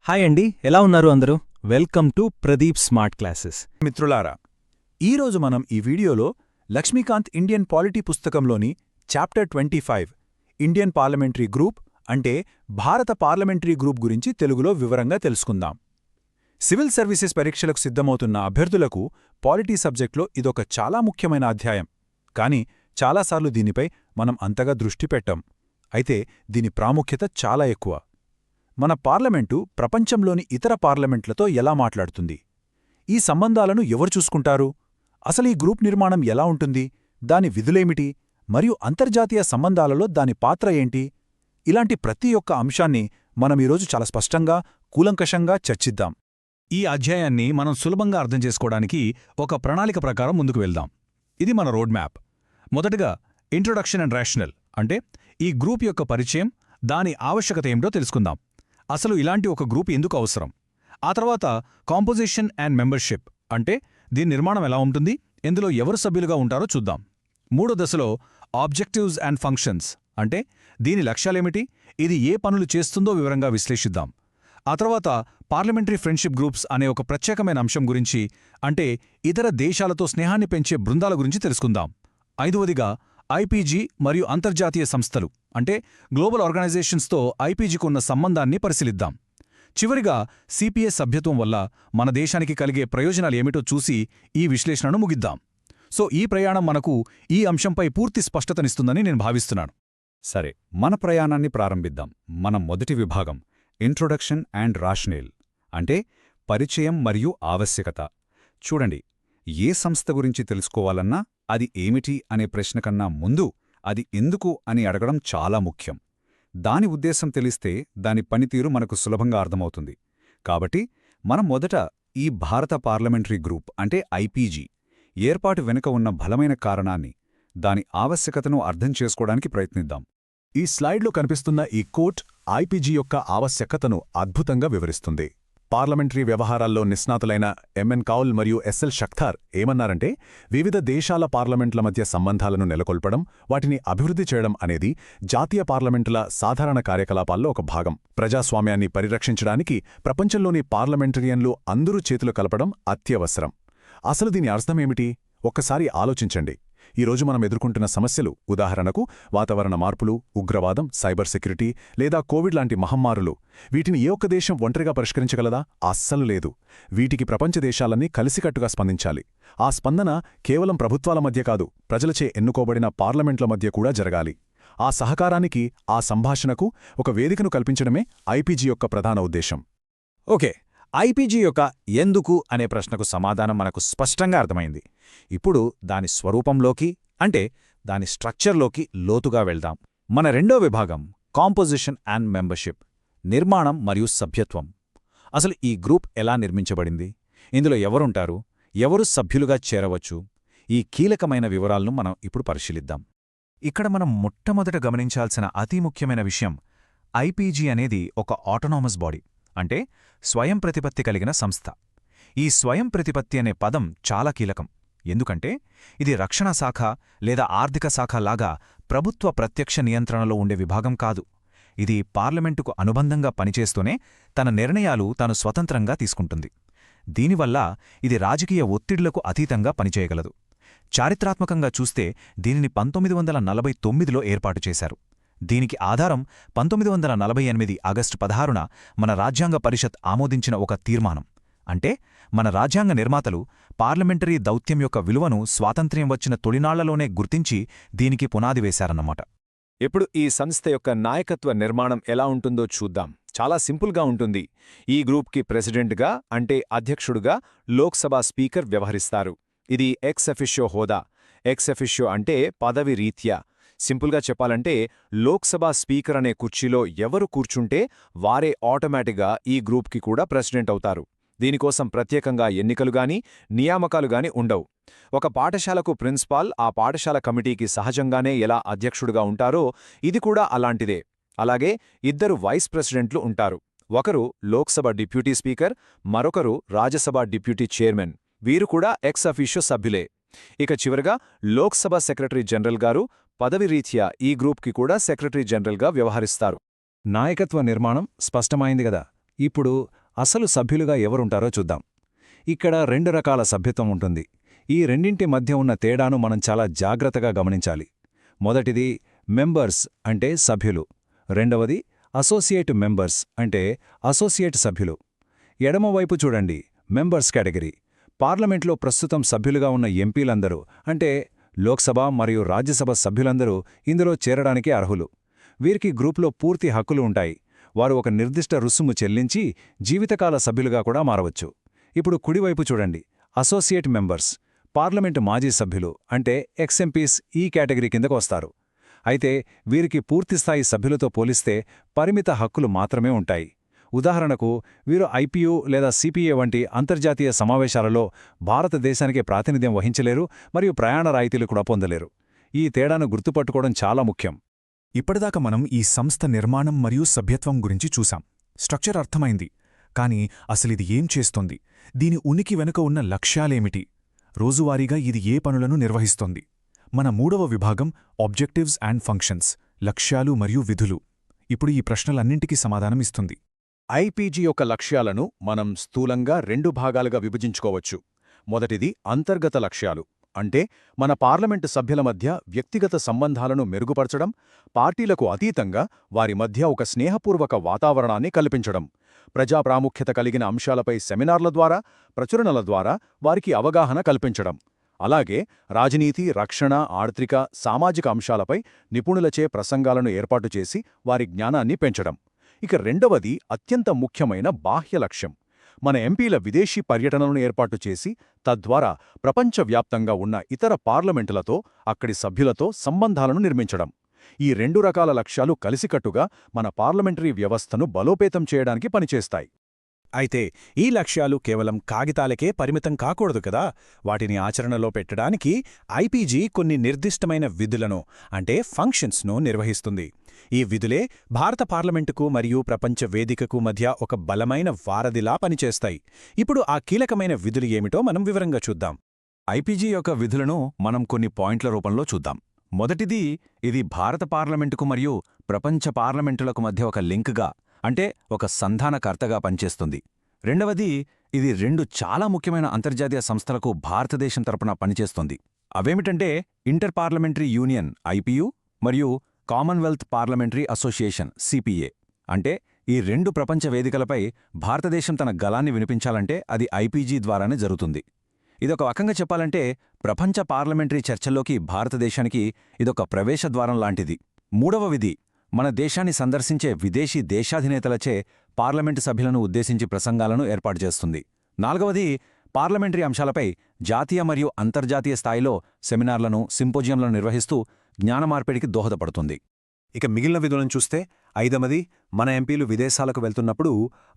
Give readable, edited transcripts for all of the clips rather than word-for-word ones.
Hi అండి, ఎలా ఉన్నారు అందరూ? Welcome to Pradeep smart classes. మిత్రులారా, ఈరోజు మనం ఈ వీడియోలో లక్ష్మీకాంత్ ఇండియన్ పాలిటీ పుస్తకంలోని చాప్టర్ 25 ఇండియన్ పార్లమెంటరీ గ్రూప్ అంటే భారత పార్లమెంటరీ గ్రూప్ గురించి తెలుగులో వివరంగా తెలుసుకుందాం. సివిల్ సర్వీసెస్ పరీక్షలకు సిద్ధమవుతున్న అభ్యర్థులకు పాలిటీ సబ్జెక్ట్లో ఇదొక చాలా ముఖ్యమైన అధ్యాయం. కానీ చాలాసార్లు దీనిపై మనం అంతగా దృష్టి పెట్టం. అయితే దీని ప్రాముఖ్యత చాలా ఎక్కువ. మన పార్లమెంటు ప్రపంచంలోని ఇతర పార్లమెంట్లతో ఎలా మాట్లాడుతుంది? ఈ సంబంధాలను ఎవరు చూసుకుంటారు? అసలు ఈ గ్రూప్ నిర్మాణం ఎలా ఉంటుంది? దాని విధులేమిటి? మరియు అంతర్జాతీయ సంబంధాలలో దాని పాత్ర ఏంటి? ఇలాంటి ప్రతి ఒక్క అంశాన్ని మనం ఈరోజు చాలా స్పష్టంగా, కూలంకషంగా చర్చిద్దాం. ఈ అధ్యాయాన్ని మనం సులభంగా అర్థం చేసుకోవడానికి ఒక ప్రణాళిక ప్రకారం ముందుకు వెళ్దాం. ఇది మన రోడ్ మ్యాప్. మొదటగా ఇంట్రొడక్షన్ అండ్ రేషనల్ అంటే ఈ గ్రూప్ యొక్క పరిచయం, దాని ఆవశ్యకత ఏమిటో తెలుసుకుందాం. అసలు ఇలాంటి ఒక గ్రూప్ ఎందుకు అవసరం? ఆ తర్వాత కాంపోజిషన్ అండ్ మెంబర్షిప్ అంటే దీని నిర్మాణం ఎలా ఉంటుంది, ఇందులో ఎవరు సభ్యులుగా ఉంటారో చూద్దాం. మూడో దశలో ఆబ్జెక్టివ్స్ అండ్ ఫంక్షన్స్ అంటే దీని లక్ష్యాలేమిటి, ఇది ఏ పనులు చేస్తుందో వివరంగా విశ్లేషిద్దాం. ఆ తర్వాత పార్లమెంటరీ ఫ్రెండ్షిప్ గ్రూప్స్ అనే ఒక ప్రత్యేకమైన అంశం గురించి అంటే ఇతర దేశాలతో స్నేహాన్ని పెంచే బృందాల గురించి తెలుసుకుందాం. ఐదవదిగా ఐపీజీ మరియు అంతర్జాతీయ సంస్థలు అంటే గ్లోబల్ ఆర్గనైజేషన్స్తో ఐపీజీకి ఉన్న సంబంధాన్ని పరిశీలిద్దాం. చివరిగా సిపిఎస్ సభ్యత్వం వల్ల మన దేశానికి కలిగే ప్రయోజనాలు ఏమిటో చూసి ఈ విశ్లేషణను ముగిద్దాం. సో ఈ ప్రయాణం మనకు ఈ అంశంపై పూర్తి స్పష్టతనిస్తుందని నేను భావిస్తున్నాను. సరే, మన ప్రయాణాన్ని ప్రారంభిద్దాం. మన మొదటి విభాగం ఇంట్రొడక్షన్ అండ్ రాషనల్ అంటే పరిచయం మరియు ఆవశ్యకత. చూడండి, ఏ సంస్థ గురించి తెలుసుకోవాలన్నా అది ఏమిటి అనే ప్రశ్న కన్నా ముందు అది ఎందుకు అని అడగడం చాలా ముఖ్యం. దాని ఉద్దేశం తెలిస్తే దాని పనితీరు మనకు సులభంగా అర్థమవుతుంది. కాబట్టి మనం మొదట ఈ భారత పార్లమెంటరీ గ్రూప్ అంటే ఐపీజీ ఏర్పాటు వెనుక ఉన్న బలమైన కారణాన్ని, దాని ఆవశ్యకతను అర్థం చేసుకోవడానికి ప్రయత్నిద్దాం. ఈ స్లైడ్లో కనిపిస్తున్న ఈ కోట్ ఐపీజీ యొక్క ఆవశ్యకతను అద్భుతంగా వివరిస్తుంది. పార్లమెంటరీ వ్యవహారాల్లో నిష్ణాతులైన ఎంఎన్ కౌల్ మరియు ఎస్ఎల్ షఖ్తార్ ఏమన్నారంటే, వివిధ దేశాల పార్లమెంట్ల మధ్య సంబంధాలను నెలకొల్పడం, వాటిని అభివృద్ధి చేయడం అనేది జాతీయ పార్లమెంటుల సాధారణ కార్యకలాపాల్లో ఒక భాగం. ప్రజాస్వామ్యాన్ని పరిరక్షించడానికి ప్రపంచంలోని పార్లమెంటరియన్లు అందరూ చేతులు కలపడం అత్యవసరం. అసలు దీని అర్థమేమిటి? ఒక్కసారి ఆలోచించండి. ఈరోజు మనం ఎదుర్కొంటున్న సమస్యలు, ఉదాహరణకు వాతావరణ మార్పులు, ఉగ్రవాదం, సైబర్ సెక్యూరిటీ లేదా కోవిడ్ లాంటి మహమ్మారులు, వీటిని ఏ ఒక్క దేశం ఒంటరిగా పరిష్కరించగలదా? అస్సలు లేదు. వీటికి ప్రపంచ దేశాలన్నీ కలిసికట్టుగా స్పందించాలి. ఆ స్పందన కేవలం ప్రభుత్వాల మధ్య కాదు, ప్రజలచే ఎన్నుకోబడిన పార్లమెంట్ల మధ్య కూడా జరగాలి. ఆ సహకారానికి, ఆ సంభాషణకు ఒక వేదికను కల్పించడమే ఐపీజీ యొక్క ప్రధాన ఉద్దేశం. ఓకే, ఐపీజీ యొక్క ఎందుకు అనే ప్రశ్నకు సమాధానం మనకు స్పష్టంగా అర్థమైంది. ఇప్పుడు దాని స్వరూపంలోకి అంటే దాని స్ట్రక్చర్లోకి లోతుగా వెళ్దాం. మన రెండో విభాగం కాంపోజిషన్ అండ్ మెంబర్షిప్ నిర్మాణం మరియు సభ్యత్వం. అసలు ఈ గ్రూప్ ఎలా నిర్మించబడింది, ఇందులో ఎవరుంటారు, ఎవరు సభ్యులుగా చేరవచ్చు, ఈ కీలకమైన వివరాలను మనం ఇప్పుడు పరిశీలిద్దాం. ఇక్కడ మనం మొట్టమొదట గమనించాల్సిన అతి ముఖ్యమైన విషయం, ఐపీజీ అనేది ఒక ఆటోనామస్ బాడీ అంటే స్వయం ప్రతిపత్తి కలిగిన సంస్థ. ఈ స్వయం ప్రతిపత్తి అనే పదం చాలా కీలకం. ఎందుకంటే ఇది రక్షణ శాఖ లేదా ఆర్థిక శాఖ లాగా ప్రభుత్వ ప్రత్యక్ష నియంత్రణలో ఉండే విభాగం కాదు. ఇది పార్లమెంటుకు అనుబంధంగా పనిచేస్తూనే తన నిర్ణయాలు తాను స్వతంత్రంగా తీసుకుంటుంది. దీనివల్ల ఇది రాజకీయ ఒత్తిడులకు అతీతంగా పనిచేయగలదు. చారిత్రాత్మకంగా చూస్తే దీనిని 1949లో ఏర్పాటు చేశారు. దీనికి ఆధారం 1948 ఆగస్టు 16న మన రాజ్యాంగ పరిషత్ ఆమోదించిన ఒక తీర్మానం. అంటే మన రాజ్యాంగ నిర్మాతలు పార్లమెంటరీ దౌత్యం యొక్క విలువను స్వాతంత్ర్యం వచ్చిన తొలినాళ్లలోనే గుర్తించి దీనికి పునాది వేశారన్నమాట. ఇప్పుడు ఈ సంస్థ యొక్క నాయకత్వ నిర్మాణం ఎలా ఉంటుందో చూద్దాం. చాలా సింపుల్గా ఉంటుంది. ఈ గ్రూప్కి ప్రెసిడెంట్గా అంటే అధ్యక్షుడుగా లోక్సభ స్పీకర్ వ్యవహరిస్తారు. ఇది ఎక్స్ అఫిషియో హోదా. ఎక్స్ అఫిషియో అంటే పదవి రీత్యా. సింపుల్గా చెప్పాలంటే లోక్సభ స్పీకర్ అనే కుర్చీలో ఎవరు కూర్చుంటే వారే ఆటోమేటిక్గా ఈ గ్రూప్కి కూడా ప్రెసిడెంట్ అవుతారు. దీనికోసం ప్రత్యేకంగా ఎన్నికలుగాని నియామకాలుగాని ఉండవు. ఒక పాఠశాలకు ప్రిన్సిపాల్ ఆ పాఠశాల కమిటీకి సహజంగానే ఎలా అధ్యక్షుడుగా ఉంటారో ఇది కూడా అలాంటిదే. అలాగే ఇద్దరు వైస్ ప్రెసిడెంట్లు ఉంటారు. ఒకరు లోక్సభ డిప్యూటీ స్పీకర్, మరొకరు రాజ్యసభ డిప్యూటీ చైర్మన్. వీరు కూడా ఎక్స్ అఫీషియో సభ్యులే. ఇక చివరగా లోక్సభ సెక్రటరీ జనరల్ గారు పదవి రీత్యా ఈ గ్రూప్కి కూడా సెక్రటరీ జనరల్గా వ్యవహరిస్తారు. నాయకత్వ నిర్మాణం స్పష్టమైంది గదా. ఇప్పుడు అసలు సభ్యులుగా ఎవరుంటారో చూద్దాం. ఇక్కడ 2 రకాల సభ్యత్వం ఉంటుంది. ఈ రెండింటి మధ్య ఉన్న తేడాను మనం చాలా జాగ్రత్తగా గమనించాలి. మొదటిది మెంబర్స్ అంటే సభ్యులు, రెండవది అసోసియేట్ మెంబర్స్ అంటే అసోసియేట్ సభ్యులు. ఎడమవైపు చూడండి, మెంబర్స్ కేటగిరీ. పార్లమెంట్లో ప్రస్తుతం సభ్యులుగా ఉన్న ఎంపీలందరూ అంటే లోక్సభ మరియు రాజ్యసభ సభ్యులందరూ ఇందులో చేరడానికి అర్హులు. వీరికి గ్రూప్లో పూర్తి హక్కులు ఉంటాయి. వారు ఒక నిర్దిష్ట రుసుము చెల్లించి జీవితకాల సభ్యులుగా కూడా మారవచ్చు. ఇప్పుడు కుడివైపు చూడండి, అసోసియేట్ మెంబర్స్. పార్లమెంటు మాజీ సభ్యులు అంటే ఎక్స్ఎంపీస్ ఈ కేటగిరీ కిందకు వస్తారు. అయితే వీరికి పూర్తిస్థాయి సభ్యులతో పోలిస్తే పరిమిత హక్కులు మాత్రమే ఉంటాయి. ఉదాహరణకు, వీరు ఐపీయూ లేదా సిపిఏ వంటి అంతర్జాతీయ సమావేశాలలో భారతదేశానికి ప్రాతినిధ్యం వహించలేరు మరియు ప్రయాణ రాయితీలు కూడా పొందలేరు. ఈ తేడాను గుర్తుపట్టుకోవడం చాలా ముఖ్యం. ఇప్పటిదాకా మనం ఈ సంస్థ నిర్మాణం మరియు సభ్యత్వం గురించి చూసాం. స్ట్రక్చర్ అర్థమైంది. కానీ అసలిది ఏం చేస్తోంది? దీని ఉనికి వెనుక ఉన్న లక్ష్యాలేమిటి? రోజువారీగా ఇది ఏ పనులను నిర్వహిస్తోంది? మన 3వ విభాగం ఆబ్జెక్టివ్స్ అండ్ ఫంక్షన్స్, లక్ష్యాలు మరియు విధులు, ఇప్పుడు ఈ ప్రశ్నలన్నింటికీ సమాధానం ఇస్తుంది. ఐపీజీ యొక్క లక్ష్యాలను మనం స్థూలంగా 2 భాగాలుగా విభజించుకోవచ్చు. మొదటిది అంతర్గత లక్ష్యాలు, అంటే మన పార్లమెంటు సభ్యుల మధ్య వ్యక్తిగత సంబంధాలను మెరుగుపరచడం, పార్టీలకు అతీతంగా వారి మధ్య ఒక స్నేహపూర్వక వాతావరణాన్ని కల్పించడం, ప్రజా ప్రాముఖ్యత కలిగిన అంశాలపై సెమినార్ల ద్వారా, ప్రచురణల ద్వారా వారికి అవగాహన కల్పించడం, అలాగే రాజనీతి, రక్షణ, ఆర్థిక, సామాజిక అంశాలపై నిపుణులచే ప్రసంగాలను ఏర్పాటు చేసి వారి జ్ఞానాన్ని పెంచడం. ఇక రెండవది అత్యంత ముఖ్యమైన బాహ్య లక్ష్యం, మన ఎంపీల విదేశీ పర్యటనలను ఏర్పాటు చేసి తద్వారా ప్రపంచవ్యాప్తంగా ఉన్న ఇతర పార్లమెంటులతో, అక్కడి సభ్యులతో సంబంధాలను నిర్మించడం. ఈ 2 రకాల లక్ష్యాలు కలిసికట్టుగా మన పార్లమెంటరీ వ్యవస్థను బలోపేతం చేయడానికి పనిచేస్తాయి. అయితే ఈ లక్ష్యాలు కేవలం కాగితాలకే పరిమితం కాకూడదు కదా. వాటిని ఆచరణలో పెట్టడానికి ఐపీజీ కొన్ని నిర్దిష్టమైన విధులను అంటే ఫంక్షన్స్ను నిర్వహిస్తుంది. ఈ విధులే భారత పార్లమెంటుకు మరియు ప్రపంచ వేదికకు మధ్య ఒక బలమైన వారధిలా పనిచేస్తాయి. ఇప్పుడు ఆ కీలకమైన విధులు ఏమిటో మనం వివరంగా చూద్దాం. ఐపీజీ యొక్క విధులను మనం కొన్ని పాయింట్ల రూపంలో చూద్దాం. మొదటిది, ఇది భారత పార్లమెంటుకు మరియు ప్రపంచ పార్లమెంటులకు మధ్య ఒక లింక్గా అంటే ఒక సంధానకర్తగా పనిచేస్తుంది. రెండవది, ఇది 2 చాలా ముఖ్యమైన అంతర్జాతీయ సంస్థలకు భారతదేశం తరపున పనిచేస్తుంది. అవేమిటంటే ఇంటర్ పార్లమెంటరీ యూనియన్ ఐపీయూ మరియు కామన్వెల్త్ పార్లమెంటరీ అసోసియేషన్ సిపిఏ. అంటే ఈ 2 ప్రపంచ వేదికలపై భారతదేశం తన గళాన్ని వినిపించాలంటే అది ఐపీజీ ద్వారానే జరుగుతుంది. ఇదొక రకంగా చెప్పాలంటే ప్రపంచ పార్లమెంటరీ చర్చల్లోకి భారతదేశానికి ఇదొక ప్రవేశద్వారం లాంటిది. మూడవ విధి, మన దేశాన్ని సందర్శించే విదేశీ దేశాధినేతలచే పార్లమెంటు సభ్యులను ఉద్దేశించి ప్రసంగాలను ఏర్పాటు చేస్తుంది. నాలుగవది, పార్లమెంటరీ అంశాలపై జాతీయ మరియు అంతర్జాతీయ స్థాయిలో సెమినార్లను, సింపోజియంలను నిర్వహిస్తూ జ్ఞానమార్పిడికి దోహదపడుతుంది. ఇక మిగిలిన విధులను చూస్తే 5వది, మన ఎంపీలు విదేశాలకు వెళ్తున్నప్పుడు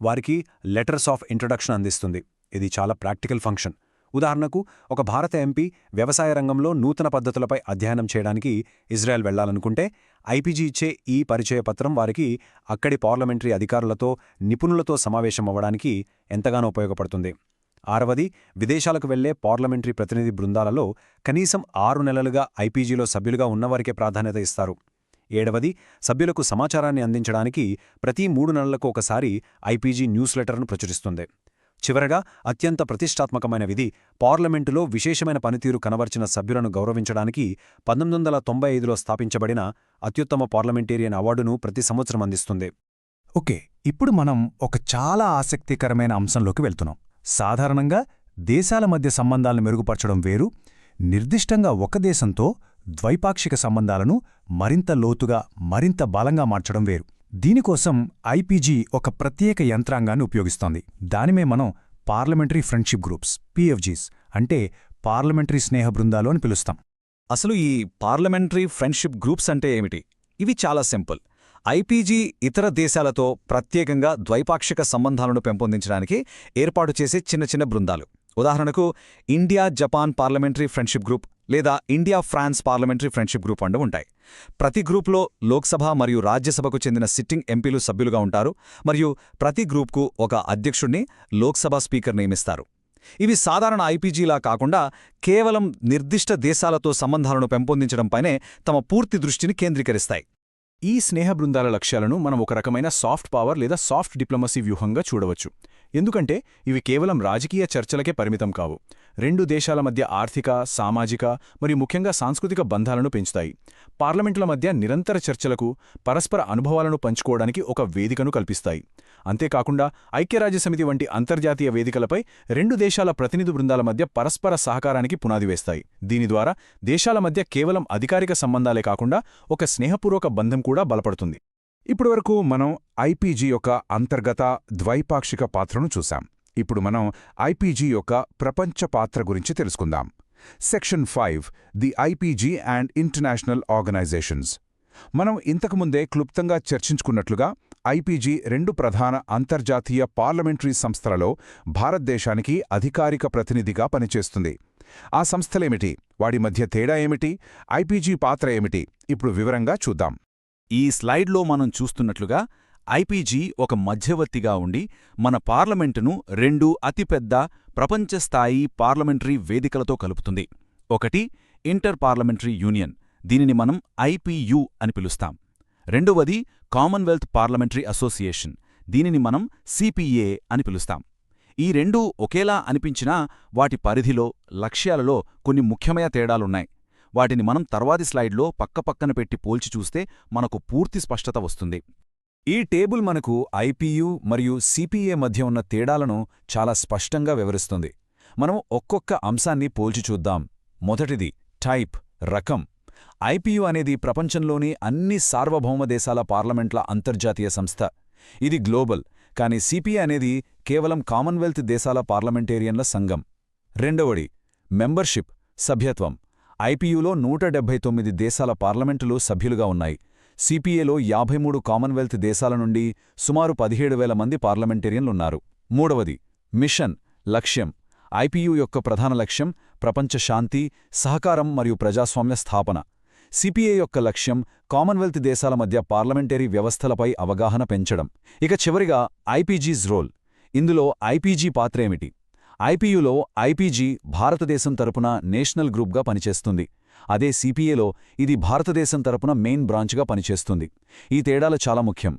వారికి లెటర్స్ ఆఫ్ ఇంట్రడక్షన్ అందిస్తుంది. ఇది చాలా ప్రాక్టికల్ ఫంక్షన్. ఉదాహరణకు, ఒక భారత ఎంపీ వ్యవసాయ రంగంలో నూతన పద్ధతులపై అధ్యయనం చేయడానికి ఇజ్రాయెల్ వెళ్లాలనుకుంటే ఐపీజీ ఇచ్చే ఈ పరిచయ పత్రం వారికి అక్కడి పార్లమెంటరీ అధికారులతో, నిపుణులతో సమావేశమవ్వడానికి ఎంతగానో ఉపయోగపడుతుంది. 6వది, విదేశాలకు వెళ్లే పార్లమెంటరీ ప్రతినిధి బృందాలలో కనీసం 6 నెలలుగా ఐపీజీలో సభ్యులుగా ఉన్నవారికే ప్రాధాన్యత ఇస్తారు. 7వది, సభ్యులకు సమాచారాన్ని అందించడానికి ప్రతి 3 నెలలకు ఒకసారి ఐపీజీ న్యూస్ లెటర్ను ప్రచురిస్తుంది. చివరగా, అత్యంత ప్రతిష్టాత్మకమైన విధి, పార్లమెంటులో విశేషమైన పనితీరు కనబర్చిన సభ్యులను గౌరవించడానికి 1995లో స్థాపించబడిన అత్యుత్తమ పార్లమెంటేరియన్ అవార్డును ప్రతి సంవత్సరం అందిస్తుంది. ఓకే, ఇప్పుడు మనం ఒక చాలా ఆసక్తికరమైన అంశంలోకి వెళ్తున్నాం. సాధారణంగా దేశాల మధ్య సంబంధాలను మెరుగుపరచడం వేరు, నిర్దిష్టంగా ఒక దేశంతో ద్వైపాక్షిక సంబంధాలను మరింత లోతుగా, మరింత బలంగా మార్చడం వేరు. దీనికోసం ఐపీజీ ఒక ప్రత్యేక యంత్రాంగాన్ని ఉపయోగిస్తోంది. దానిమే మనం పార్లమెంటరీ ఫ్రెండ్షిప్ గ్రూప్స్ పీఎఫ్జీస్ అంటే పార్లమెంటరీ స్నేహ బృందాలు అని పిలుస్తాం. అసలు ఈ పార్లమెంటరీ ఫ్రెండ్షిప్ గ్రూప్స్ అంటే ఏమిటి? ఇవి చాలా సింపుల్. ఐపీజీ ఇతర దేశాలతో ప్రత్యేకంగా ద్వైపాక్షిక సంబంధాలను పెంపొందించడానికి ఏర్పాటు చేసే చిన్న చిన్న బృందాలు. ఉదాహరణకు, India Japan parliamentary friendship group లేదా India France parliamentary friendship group అంటూ ఉంటాయి. ప్రతి గ్రూప్లో లోక్సభ మరియు రాజ్యసభకు చెందిన సిట్టింగ్ ఎంపీలు సభ్యులుగా ఉంటారు మరియు ప్రతి గ్రూప్కు ఒక అధ్యక్షుడిని, లోక్సభ స్పీకర్ నియమిస్తారు. ఇవి సాధారణ ఐపీజీలా కాకుండా కేవలం నిర్దిష్ట దేశాలతో సంబంధాలను పెంపొందించడంపైనే తమ పూర్తి దృష్టిని కేంద్రీకరిస్తాయి. ఈ స్నేహ బృందాల లక్ష్యాలను మనం ఒక రకమైన సాఫ్ట్ పవర్ లేదా సాఫ్ట్ డిప్లొమసీ వ్యూహంగా చూడవచ్చు. ఎందుకంటే ఇవి కేవలం రాజకీయ చర్చలకే పరిమితం కావు. రెండు దేశాల మధ్య ఆర్థిక, సామాజిక మరియు ముఖ్యంగా సాంస్కృతిక బంధాలను పెంచుతాయి. పార్లమెంటుల మధ్య నిరంతర చర్చలకు, పరస్పర అనుభవాలను పంచుకోవడానికి ఒక వేదికను కల్పిస్తాయి. అంతేకాకుండా ఐక్యరాజ్యసమితి వంటి అంతర్జాతీయ వేదికలపై రెండు దేశాల ప్రతినిధి బృందాల మధ్య పరస్పర సహకారానికి పునాది వేస్తాయి. దీని ద్వారా దేశాల మధ్య కేవలం అధికారిక సంబంధాలే కాకుండా ఒక స్నేహపూర్వక బంధం కూడా బలపడుతుంది. ఇప్పటివరకు మనం ఐపీజీ యొక్క అంతర్గత ద్వైపాక్షిక పాత్రను చూశాం. ఇప్పుడు మనం ఐపీజీ యొక్క ప్రపంచ పాత్ర గురించి తెలుసుకుందాం. Section 5 the IPG and international organisations. మనం ఇంతకుముందే క్లుప్తంగా చర్చించుకున్నట్లుగా ఐపీజీ రెండు ప్రధాన అంతర్జాతీయ పార్లమెంటరీ సంస్థలలో భారతదేశానికి అధికారిక ప్రతినిధిగా పనిచేస్తుంది. ఆ సంస్థలేమిటి, వాటి మధ్య తేడా ఏమిటి, ఐపీజీ పాత్ర ఏమిటి, ఇప్పుడు వివరంగా చూద్దాం. ఈ స్లైడ్లో మనం చూస్తున్నట్లుగా ఐపీజీ ఒక మధ్యవర్తిగా ఉండి మన పార్లమెంటును రెండు అతిపెద్ద ప్రపంచస్థాయి పార్లమెంటరీ వేదికలతో కలుపుతుంది. ఒకటి ఇంటర్ పార్లమెంటరీ యూనియన్, దీనిని మనం ఐపీయూ అని పిలుస్తాం. రెండవది కామన్వెల్త్ పార్లమెంటరీ అసోసియేషన్, దీనిని మనం సిపిఏ అని పిలుస్తాం. ఈ రెండూ ఒకేలా అనిపించినా వాటి పరిధిలో, లక్ష్యాలలో కొన్ని ముఖ్యమైన తేడాలున్నాయి. వాటిని మనం తర్వాతి స్లైడ్లో పక్కపక్కన పెట్టి పోల్చి చూస్తే మనకు పూర్తి స్పష్టత వస్తుంది. ఈ టేబుల్ మనకు ఐపీయూ మరియు సిపిఏ మధ్య ఉన్న తేడాలను చాలా స్పష్టంగా వివరిస్తుంది. మనం ఒక్కొక్క అంశాన్ని పోల్చి చూద్దాం. మొదటిది టైప్, రకం. ఐపీయూ అనేది ప్రపంచంలోని అన్ని సార్వభౌమ దేశాల పార్లమెంట్ల అంతర్జాతీయ సంస్థ. ఇది గ్లోబల్. కానీ సిపిఏ అనేది కేవలం కామన్వెల్త్ దేశాల పార్లమెంటేరియన్ల సంఘం. రెండవది మెంబర్షిప్, సభ్యత్వం. ఐపీయూలో 179 దేశాల పార్లమెంటులు సభ్యులుగా ఉన్నాయి. సిపిఏలో 53 కామన్వెల్త్ దేశాల నుండి సుమారు 17,000 మంది పార్లమెంటేరియన్లున్నారు. మూడవది మిషన్, లక్ష్యం. ఐపీయూ యొక్క ప్రధాన లక్ష్యం ప్రపంచ శాంతి, సహకారం మరియు ప్రజాస్వామ్య స్థాపన. సిపిఏ యొక్క లక్ష్యం కామన్వెల్త్ దేశాల మధ్య పార్లమెంటరీ వ్యవస్థలపై అవగాహన పెంచడం. ఇక చివరిగా ఐపీజీస్ రోల్. ఇందులో ఐపీజీ పాత్రేమిటి? ఐపీయూలో ఐపీజీ భారతదేశం తరపున నేషనల్ గ్రూప్గా పనిచేస్తుంది. అదే సిపిఏలో ఇది భారతదేశం తరపున మెయిన్ బ్రాంచ్గా పనిచేస్తుంది. ఈ తేడాలు చాలా ముఖ్యం.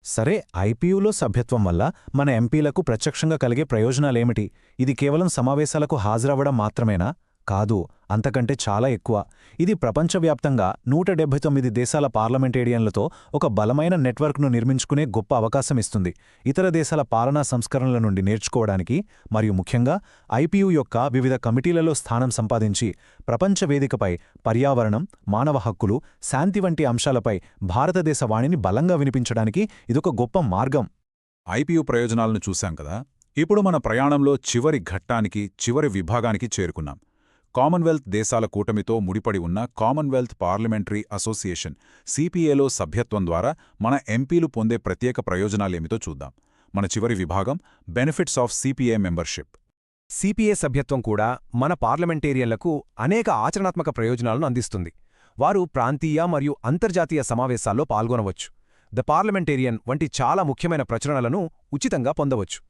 సరే, ఐపీయూలో సభ్యత్వం వల్ల మన ఎంపీలకు ప్రత్యక్షంగా కలిగే ప్రయోజనాలేమిటి? ఇది కేవలం సమావేశాలకు హాజరవ్వడం మాత్రమేనా? కాదు, అంతకంటే చాలా ఎక్కువ. ఇది ప్రపంచవ్యాప్తంగా 179 దేశాల పార్లమెంటేరియన్లతో ఒక బలమైన నెట్వర్క్ను నిర్మించుకునే గొప్ప అవకాశమిస్తుంది. ఇతర దేశాల పాలనా సంస్కరణల నుండి నేర్చుకోవడానికి మరియు ముఖ్యంగా ఐపీయూ యొక్క వివిధ కమిటీలలో స్థానం సంపాదించి ప్రపంచ వేదికపై పర్యావరణం, మానవ హక్కులు, శాంతి వంటి అంశాలపై భారతదేశ వాణిని బలంగా వినిపించడానికి ఇదొక గొప్ప మార్గం. ఐపీయూ ప్రయోజనాలను చూశాం కదా. ఇప్పుడు మన ప్రయాణంలో చివరి ఘట్టానికి, చివరి విభాగానికి చేరుకున్నాం. కామన్వెల్త్ దేశాల కూటమితో ముడిపడి ఉన్న కామన్వెల్త్ పార్లమెంటరీ అసోసియేషన్ సిపిఏలో సభ్యత్వం ద్వారా మన ఎంపీలు పొందే ప్రత్యేక ప్రయోజనాలేమితో చూద్దాం. మన చివరి విభాగం benefits of CPA membership. CPA సభ్యత్వం కూడా మన పార్లమెంటేరియన్లకు అనేక ఆచరణాత్మక ప్రయోజనాలను అందిస్తుంది. వారు ప్రాంతీయ మరియు అంతర్జాతీయ సమావేశాల్లో పాల్గొనవచ్చు. ద పార్లమెంటేరియన్ వంటి చాలా ముఖ్యమైన ప్రచురణలను ఉచితంగా పొందవచ్చు.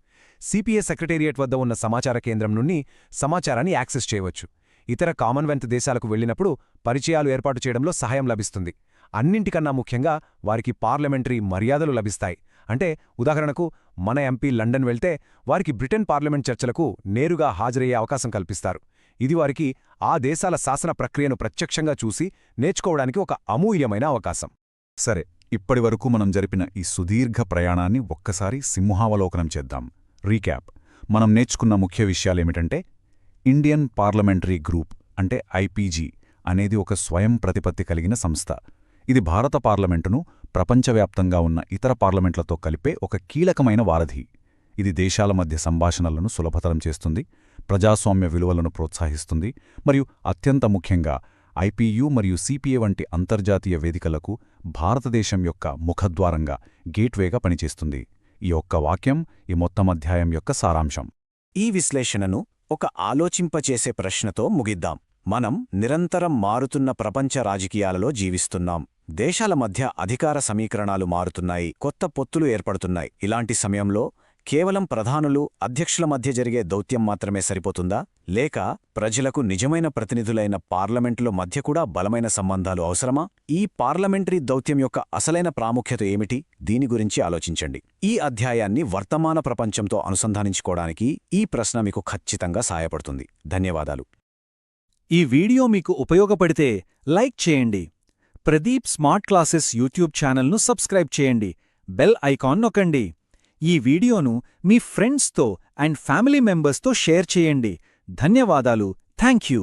సిపిఏ సెక్రటేరియట్ వద్ద ఉన్న సమాచార కేంద్రం నుండి సమాచారాన్ని యాక్సెస్ చేయవచ్చు. ఇతర కామన్వెల్త్ దేశాలకు వెళ్లినప్పుడు పరిచయాలు ఏర్పాటు చేయడంలో సహాయం లభిస్తుంది. అన్నింటికన్నా ముఖ్యంగా వారికి పార్లమెంటరీ మర్యాదలు లభిస్తాయి. అంటే ఉదాహరణకు మన ఎంపీ లండన్ వెళ్తే వారికి బ్రిటన్ పార్లమెంట్ చర్చలకు నేరుగా హాజరయ్యే అవకాశం కల్పిస్తారు. ఇది వారికి ఆ దేశాల శాసన ప్రక్రియను ప్రత్యక్షంగా చూసి నేర్చుకోవడానికి ఒక అమూల్యమైన అవకాశం. సరే, ఇప్పటివరకు మనం జరిపిన ఈ సుదీర్ఘ ప్రయాణాన్ని ఒక్కసారి సింహావలోకనం చేద్దాం. రీక్యాప్. మనం నేర్చుకున్న ముఖ్య విషయాలేమిటంటే, ఇండియన్ పార్లమెంటరీ గ్రూప్ అంటే ఐపీజీ అనేది ఒక స్వయం ప్రతిపత్తి కలిగిన సంస్థ. ఇది భారత పార్లమెంటును ప్రపంచవ్యాప్తంగా ఉన్న ఇతర పార్లమెంట్లతో కలిపే ఒక కీలకమైన వారధి. ఇది దేశాల మధ్య సంభాషణలను సులభతరం చేస్తుంది, ప్రజాస్వామ్య విలువలను ప్రోత్సహిస్తుంది మరియు అత్యంత ముఖ్యంగా ఐపీయూ మరియు సిపిఏ వంటి అంతర్జాతీయ వేదికలకు భారతదేశం యొక్క ముఖద్వారంగా, గేట్వేగా పనిచేస్తుంది. ఈ ఒక్క వాక్యం ఈ మొత్తం అధ్యాయం యొక్క సారాంశం. ఈ విశ్లేషణను ఒక ఆలోచింపచేసే ప్రశ్నతో ముగిద్దాం. మనం నిరంతరం మారుతున్న ప్రపంచ రాజకీయాలలో జీవిస్తున్నాం. దేశాల మధ్య అధికార సమీకరణాలు మారుతున్నాయి, కొత్త పొత్తులు ఏర్పడుతున్నాయి. ఇలాంటి సమయంలో కేవలం ప్రధానులు, అధ్యక్షుల మధ్య జరిగే దౌత్యం మాత్రమే సరిపోతుందా? లేక ప్రజలకు నిజమైన ప్రతినిధులైన పార్లమెంటుల మధ్య కూడా బలమైన సంబంధాలు అవసరమా? ఈ పార్లమెంటరీ దౌత్యం యొక్క అసలైన ప్రాముఖ్యత ఏమిటి? దీని గురించి ఆలోచించండి. ఈ అధ్యాయాన్ని వర్తమాన ప్రపంచంతో అనుసంధానించుకోవడానికి ఈ ప్రశ్న మీకు ఖచ్చితంగా సహాయపడుతుంది. ధన్యవాదాలు. ఈ వీడియో మీకు ఉపయోగపడితే లైక్ చేయండి. ప్రదీప్ స్మార్ట్ క్లాసెస్ యూట్యూబ్ ఛానల్ను సబ్స్క్రైబ్ చేయండి. బెల్ ఐకాన్ నొక్కండి. ఈ వీడియోను మీ ఫ్రెండ్స్తో అండ్ ఫ్యామిలీ మెంబర్స్తో షేర్ చేయండి. ధన్యవాదాలు. Thank you.